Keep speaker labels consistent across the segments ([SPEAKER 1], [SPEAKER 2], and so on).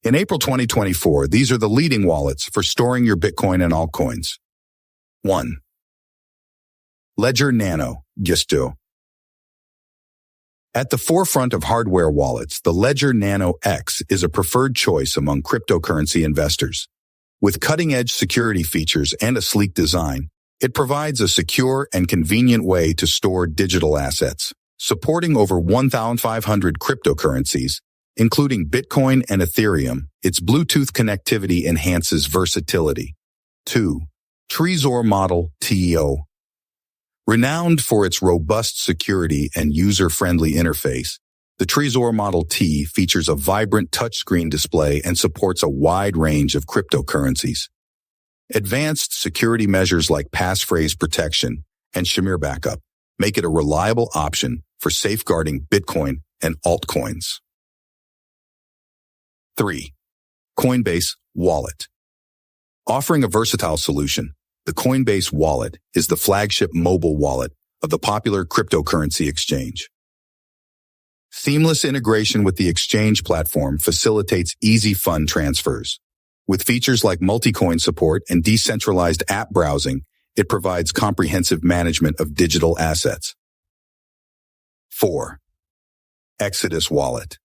[SPEAKER 1] In April 2024, these are the leading wallets for storing your Bitcoin and altcoins. 1. Ledger Nano X. At the forefront of hardware wallets, the Ledger Nano X is a preferred choice among cryptocurrency investors. With cutting-edge security features and a sleek design, it provides a secure and convenient way to store digital assets. Supporting over 1,500 cryptocurrencies, including Bitcoin and Ethereum, its Bluetooth connectivity enhances versatility. 2. Trezor Model T. Renowned for its robust security and user-friendly interface, the Trezor Model T features a vibrant touchscreen display and supports a wide range of cryptocurrencies. Advanced security measures like passphrase protection and Shamir backup make it a reliable option for safeguarding Bitcoin and altcoins. 3. Coinbase Wallet. Offering a versatile solution, the Coinbase Wallet is the flagship mobile wallet of the popular cryptocurrency exchange. Seamless integration with the exchange platform facilitates easy fund transfers. With features like multi-coin support and decentralized app browsing, it provides comprehensive management of digital assets. 4. Exodus Wallet.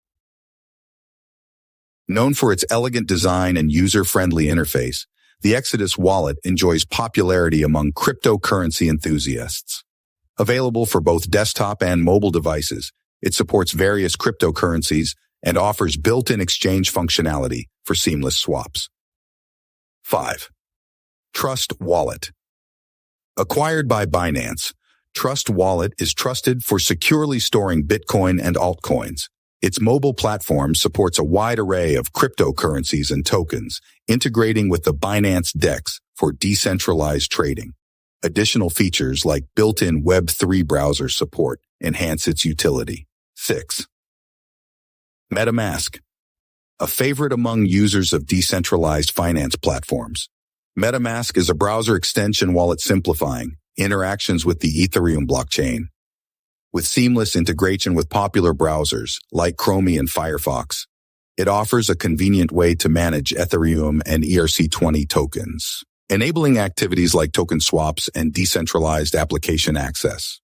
[SPEAKER 1] Known for its elegant design and user-friendly interface, the Exodus Wallet enjoys popularity among cryptocurrency enthusiasts. Available for both desktop and mobile devices, it supports various cryptocurrencies and offers built-in exchange functionality for seamless swaps. 5. Trust Wallet. Acquired by Binance, Trust Wallet is trusted for securely storing Bitcoin and altcoins. Its mobile platform supports a wide array of cryptocurrencies and tokens, integrating with the Binance DEX for decentralized trading. Additional features like built-in Web3 browser support enhance its utility. 6. MetaMask. A favorite among users of decentralized finance platforms, MetaMask is a browser extension wallet simplifying interactions with the Ethereum blockchain. With seamless integration with popular browsers like Chrome and Firefox, it offers a convenient way to manage Ethereum and ERC20 tokens, enabling activities like token swaps and decentralized application access.